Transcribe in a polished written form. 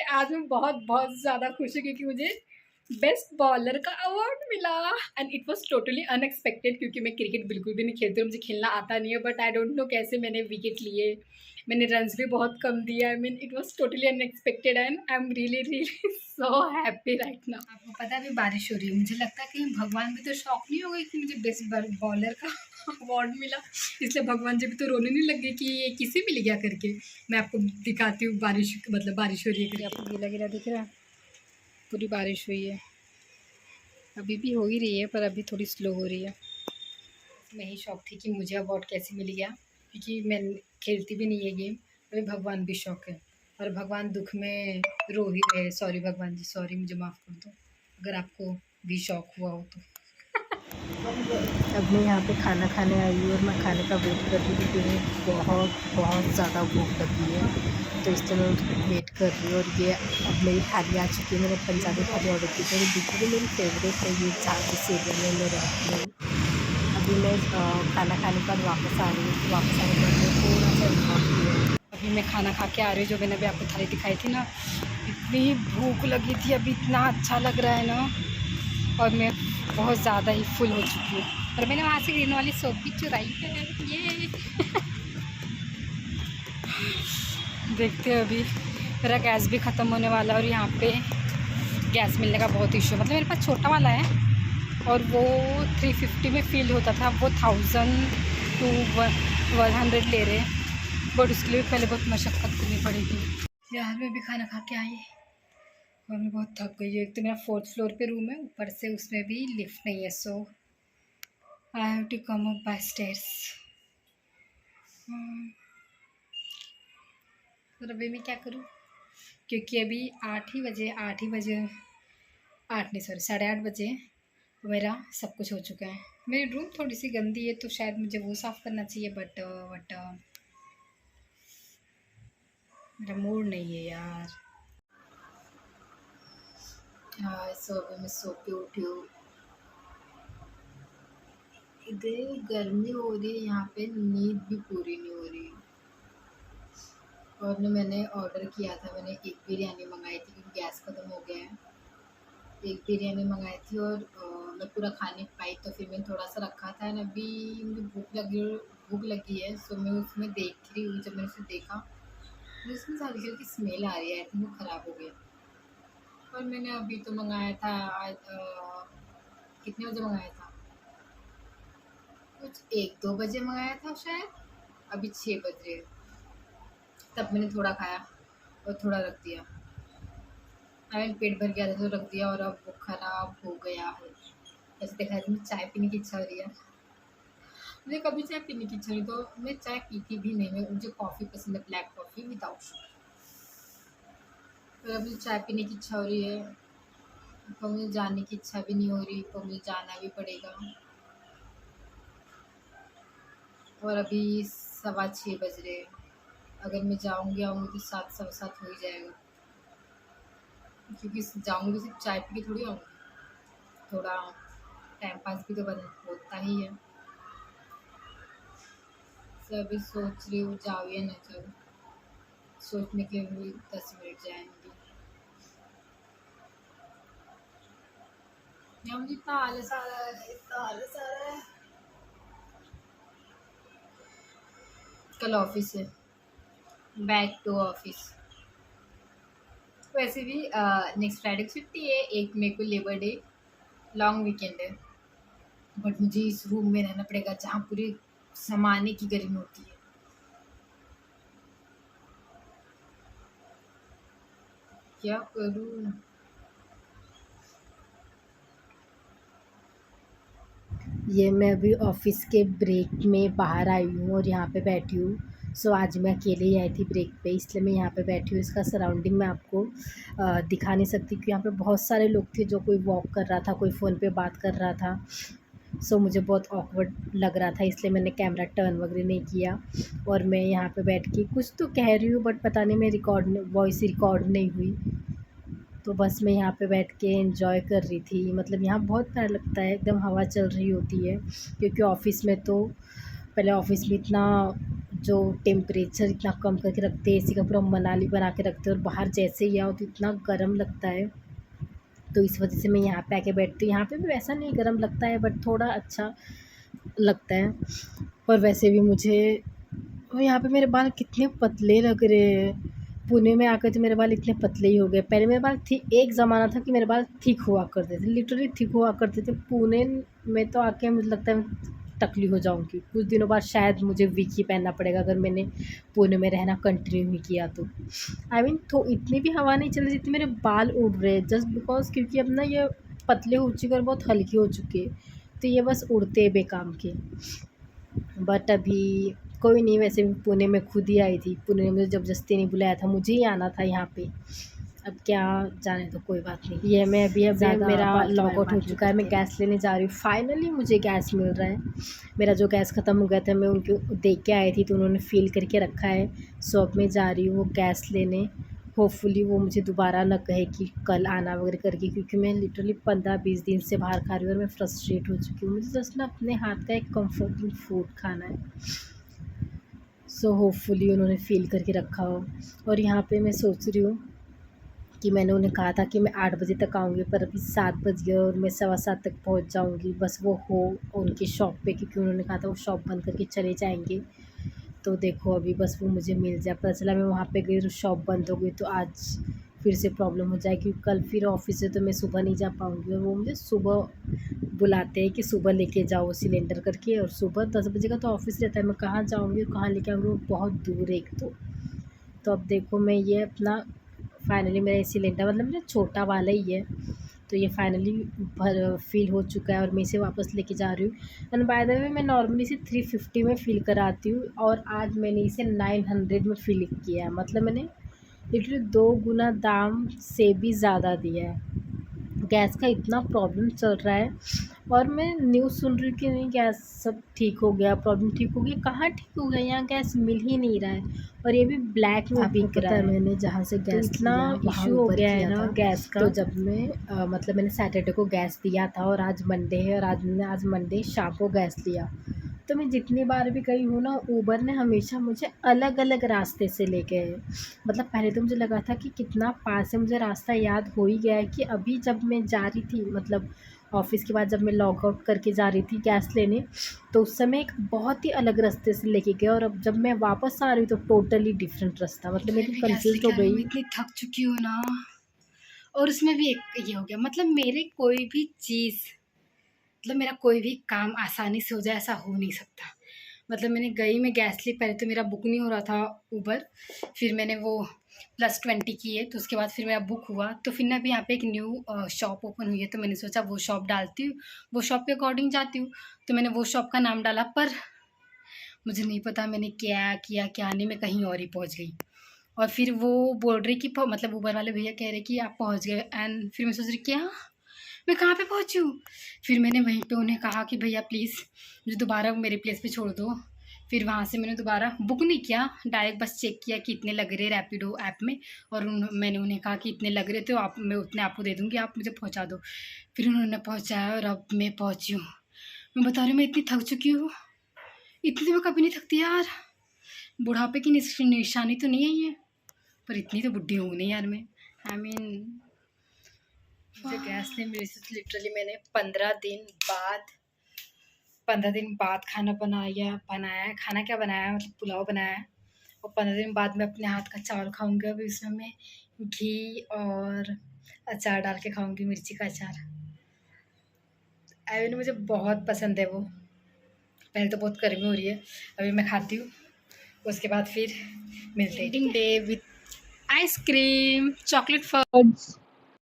आज मैं बहुत बहुत ज़्यादा खुश हूँ क्योंकि मुझे बेस्ट बॉलर का अवार्ड मिला and it was totally unexpected क्योंकि मैं क्रिकेट बिल्कुल भी नहीं खेलती हूँ, मुझे खेलना आता नहीं है। बट आई डोंट नो कैसे मैंने विकेट लिए, मैंने रन्स भी बहुत कम दिए। I mean it was totally unexpected and I am really really so happy right now. आपको पता है अभी बारिश हो रही है, मुझे लगता है कि भगवान भी तो शौक नहीं हो गई कि मुझे बेस्ट बॉलर का अवार्ड मिला, इसलिए भगवान जी भी तो रोने नहीं लगे कि ये किसे मिल गया करके। मैं आपको दिखाती हूँ बारिश, मतलब बारिश हो रही है, आपको गीला गीला दिख रहा है, पूरी बारिश हुई है। अभी भी हो ही रही है पर अभी थोड़ी स्लो हो रही है। मैं ही शौक थी कि मुझे अवार्ड कैसे मिल गया क्योंकि मैं खेलती भी नहीं है गेम। अभी भगवान भी शौक है और भगवान दुख में रो ही रहे। सॉरी भगवान जी, सॉरी, मुझे माफ़ कर दो अगर आपको भी शौक हुआ हो तो। अब मैं यहाँ पे खाना खाने आई हूँ और मैं खाने का वेट कर रही हूँ क्योंकि मुझे बहुत बहुत ज़्यादा भूख लगी है, तो इसलिए मैं वेट कर रही हूँ। और ये अब मेरी थाली आ चुकी है, मैंने पंजाबी थाली ऑर्डर की थी, दूसरी मेरी फेवरेट है ये, जहाँ जिस एरिया में मैं रहती हूँ। अभी मैं खाना खाने के बाद वापस आ रही हूँ, तो वापस आने के बाद मैं थोड़ा सा खाती हूँ। अभी मैं खाना खा के आ रही हूँ, जो मैंने अभी आपको थाली दिखाई थी ना, इतनी भूख लगी थी, अभी इतना अच्छा लग रहा है ना, और मैं बहुत ज़्यादा ही फुल हो चुकी हूँ। और मैंने वहाँ से ग्रीन वाली सोप भी चुराई है ये देखते हैं अभी मेरा गैस भी ख़त्म होने वाला है और यहाँ पे गैस मिलने का बहुत इशू है। मतलब मेरे पास छोटा वाला है और वो 350 में फ़ील होता था, वो 1000 टू 100 ले रहे, बट उसके लिए पहले बहुत मशक्क़त करनी पड़ेगी। यार मैं भी खाना खा के आई और मैं बहुत थक गई हूँ। एक तो मेरा 4th फ्लोर पे रूम है, ऊपर से उसमें भी लिफ्ट नहीं है, so I have to come up by stairs. और अभी मैं क्या करूँ क्योंकि अभी 8 ही बजे 8 नहीं सॉरी 8:30 बजे मेरा सब कुछ हो चुका है। मेरी रूम थोड़ी सी गंदी है तो शायद मुझे वो साफ़ करना चाहिए, बट मेरा मूड नहीं है यार। हाँ, सो अभी मैं सो के उठी हूँ। इधर गर्मी हो रही है, यहाँ पे नींद भी पूरी नहीं हो रही। और ना मैंने ऑर्डर किया था, मैंने एक बिरयानी मंगाई थी क्योंकि गैस ख़त्म हो गया है। एक बिरयानी मंगाई थी और मैं पूरा खा नहीं पाई, तो फिर मैंने थोड़ा सा रखा था एंड अभी मुझे भूख लगी है, सो मैं उसमें देख रही हूँ। जब मैंने उसे देखा मुझे उसमें से हल्की हल्की स्मेल आ रही है, आई थिंक वो ख़राब हो गया। और मैंने अभी तो मंगाया था आज कितने बजे मंगाया था, कुछ 1-2 बजे मंगाया था शायद, अभी 6 बज रहे। तब मैंने थोड़ा खाया और थोड़ा रख दिया, आई पेट भर गया था तो रख दिया और अब वो ख़राब हो गया है। ऐसे देखा जाए तो मुझे चाय पीने की इच्छा हो रही है। मुझे कभी चाय पीने की इच्छा नहीं, तो मैं चाय पीती भी नहीं, मैं मुझे कॉफ़ी पसंद है, ब्लैक कॉफ़ी विदाउट शुगर। तो अभी चाय पीने की इच्छा हो रही है, तो मुझे जाने की इच्छा भी नहीं हो रही, तो मुझे जाना भी पड़ेगा। और अभी 6:15 बज रहे, अगर मैं जाऊँगी आऊँगी तो 7 सवा 7 हो ही जाएगा, क्योंकि जाऊँगी सिर्फ चाय पी के थोड़ी आऊँगी, थोड़ा टाइम पास भी तो होता ही है। तो अभी सोच रही हूँ जाऊँ या ना जाऊँ, सोचने के लिए 10 मिनट जाएंगे। यहाँ मुझे इतना आलस आ रहा है, इतना आलस आ रहा है। कल ऑफिस है, बैक टू ऑफिस। वैसे भी नेक्स्ट फ्राइडे को छुट्टी है, 1 मई को लेबर डे, लॉन्ग वीकेंड है। बट मुझे इस रूम में रहना पड़ेगा जहाँ पूरे समाने की गर्मी होती है। क्या करूँ? ये मैं अभी ऑफ़िस के ब्रेक में बाहर आई हूँ और यहाँ पे बैठी हूँ। सो आज मैं अकेले ही आई थी ब्रेक पे, इसलिए मैं यहाँ पे बैठी हूँ। इसका सराउंडिंग मैं आपको दिखा नहीं सकती क्योंकि यहाँ पे बहुत सारे लोग थे, जो कोई वॉक कर रहा था, कोई फ़ोन पे बात कर रहा था। सो मुझे बहुत ऑकवर्ड लग रहा था, इसलिए मैंने कैमरा टर्न वगैरह नहीं किया और मैं यहाँ पे बैठ के कुछ तो कह रही हूँ, बट पता नहीं मैं वॉइस रिकॉर्ड नहीं हुई। तो बस मैं यहाँ पे बैठ के एंजॉय कर रही थी। मतलब यहाँ बहुत प्यारा लगता है, एकदम हवा चल रही होती है, क्योंकि ऑफ़िस में तो पहले ऑफ़िस में इतना जो टेम्परेचर इतना कम करके रखते हैं, एसी का पूरा मनाली बना के रखते हैं, और बाहर जैसे ही आओ तो इतना गर्म लगता है। तो इस वजह से मैं यहाँ पे आके बैठती हूँ। यहाँ पे भी वैसा नहीं गर्म लगता है, बट थोड़ा अच्छा लगता है। और वैसे भी मुझे, और यहाँ पे मेरे बाल कितने पतले लग रहे हैं। पुणे में आकर तो मेरे बाल इतने पतले ही हो गए। पहले मेरे बाल एक ज़माना था कि मेरे बाल थिक हुआ करते थे, लिटरली थिक हुआ करते थे। पुणे में तो आके मुझे लगता है मैं टकली हो जाऊँगी। कुछ दिनों बाद शायद मुझे विग ही पहनना पड़ेगा अगर मैंने पुणे में रहना कंटिन्यू ही किया तो। आई मीन तो इतनी भी हवा नहीं चल रही जितने मेरे बाल उड़ रहे हैं, जस्ट बिकॉज क्योंकि अब ना ये पतले हो चुके और बहुत हल्के हो चुके, तो ये बस उड़ते हैं बेकाम के। बट अभी कोई नहीं, वैसे भी पुणे में खुद ही आई थी। पुणे ने मुझे ज़बरदस्ती नहीं बुलाया था, मुझे ही आना था यहाँ पे। अब क्या, जाने तो कोई बात नहीं। ये मैं अभी मेरा लॉग आउट हो चुका है, मैं गैस लेने जा रही हूँ। फाइनली मुझे गैस मिल रहा है। मेरा जो गैस ख़त्म हो गया था, मैं उनको दे के आई थी तो उन्होंने फ़िल करके रखा है। सो अब मैं जा रही हूँ वो गैस लेने। होपफुली वो मुझे दोबारा ना कहे कि कल आना वगैरह करके, क्योंकि मैं लिटरली 15-20 दिन से बाहर खा रही हूँ और मैं फ्रस्ट्रेट हो चुकी हूँ। मुझे जस्ट ना अपने हाथ का एक कंफर्टिंग फूड खाना है। सो होपफुली उन्होंने फ़ील करके रखा हो। और यहाँ पे मैं सोच रही हूँ कि मैंने उन्हें कहा था कि मैं 8 बजे तक आऊँगी, पर अभी 7 बज गए और मैं 7:15 तक पहुँच जाऊँगी। बस वो हो उनकी शॉप पे, क्योंकि उन्होंने कहा था वो शॉप बंद करके चले जाएँगे। तो देखो अभी बस वो मुझे मिल जाए। पता चला मैं वहाँ पे गई तो शॉप बंद हो गई, तो आज फिर से प्रॉब्लम हो जाएगी। कल फिर ऑफ़िस है तो मैं सुबह नहीं जा पाऊँगी, और वो मुझे सुबह बुलाते हैं कि सुबह लेके जाओ सिलेंडर करके, और सुबह 10 बजे का तो ऑफ़िस रहता है। मैं कहाँ जाऊँगी और कहाँ लेके आऊँगी, वो बहुत दूर है एक तो अब देखो मैं ये अपना फाइनली मेरा सिलेंडर मतलब मेरा छोटा वाला ही है, तो ये फाइनली फ़िल हो चुका है और मैं इसे वापस लेके जा रही हूँ। एंड बाय द वे मैं नॉर्मली इसे 350 में फ़िल कराती हूँ, और आज मैंने इसे 900 में फ़िल किया है। मतलब मैंने लिटरली 2 गुना दाम से भी ज़्यादा दिया है। गैस का इतना प्रॉब्लम चल रहा है, और मैं न्यूज़ सुन रही हूँ कि नहीं गैस सब ठीक हो गया, प्रॉब्लम ठीक हो गई। कहाँ ठीक हो गया, यहाँ गैस मिल ही नहीं रहा है, और ये भी ब्लैक में बिक रहा है। मैंने जहाँ से तो गैस इतना लिया इशू हो गया है ना गैस का। तो जब मैं मतलब मैंने सैटरडे को गैस दिया था, और आज मंडे है, और आज मंडे शाम को गैस लिया। तो मैं जितनी बार भी गई हूँ ना, ऊबर ने हमेशा मुझे अलग अलग रास्ते से ले गए। मतलब पहले तो मुझे लगा था कि कितना पास है, मुझे रास्ता याद हो ही गया है कि अभी जब मैं जा रही थी, मतलब ऑफ़िस के बाद जब मैं लॉग आउट करके जा रही थी गैस लेने, तो उस समय एक बहुत ही अलग रास्ते से लेके गए, और अब जब मैं वापस आ रही हूँ तो टोटली डिफरेंट रास्ता। मतलब मैं मैं भी गैस कन्फ्यूज़्ड लेके हो आ रही हूँ, मैं गई। इतनी थक चुकी हूँ ना। और उसमें भी एक ये हो गया, मतलब मेरे कोई भी चीज़, मतलब मेरा कोई भी काम आसानी से हो जाए ऐसा हो नहीं सकता। मतलब मैंने गई, मैं गैस ली, पहले तो मेरा बुक नहीं हो रहा था ऊबर, फिर मैंने वो +20 की है, तो उसके बाद फिर मेरा बुक हुआ। तो फिर ना अभी यहाँ पे एक न्यू शॉप ओपन हुई है, तो मैंने सोचा वो शॉप डालती हूँ, वो शॉप के अकॉर्डिंग जाती हूँ। तो मैंने वो शॉप का नाम डाला, पर मुझे नहीं पता मैंने क्या किया क्या नहीं, मैं कहीं और ही पहुँच गई। और फिर वो बोल रही कि मतलब ऊबर वाले भैया कह रहे कि आप पहुँच गए, एंड फिर मैं सोच रही क्या, मैं कहाँ पे पहुँची हूँ। फिर मैंने वहीं पे उन्हें कहा कि भैया प्लीज़ मुझे दोबारा मेरे प्लेस पे छोड़ दो। फिर वहाँ से मैंने दोबारा बुक नहीं किया, डायरेक्ट बस चेक किया कि इतने लग रहे रैपिडो ऐप में, और मैंने उन्हें कहा कि इतने लग रहे थे, आप मैं उतने आपको दे दूँगी, आप मुझे पहुँचा दो। फिर उन्होंने पहुँचाया और अब मैं पहुँची हूँ। मैं बता रही हूँ मैं इतनी थक चुकी हूँ, इतनी तो मैं कभी नहीं थकती यार। बुढ़ापे की निशानी तो नहीं है ये, पर इतनी तो बुढ़ी हूँ नहीं यार मैं। आई मीन मुझे गैस नहीं मिली थी, लिटरली मैंने 15 दिन बाद खाना बनाया है। खाना क्या बनाया है, मतलब पुलाव बनाया है, और 15 दिन बाद मैं अपने हाथ का चावल खाऊंगी। अभी उसमें मैं घी और अचार डाल के खाऊंगी, मिर्ची का अचार। आई मीन मुझे बहुत पसंद है वो। पहले तो बहुत गर्मी हो रही है, अभी मैं खाती हूँ, उसके बाद फिर मिलते हैं। Day with ice cream, chocolate फर्ड्स।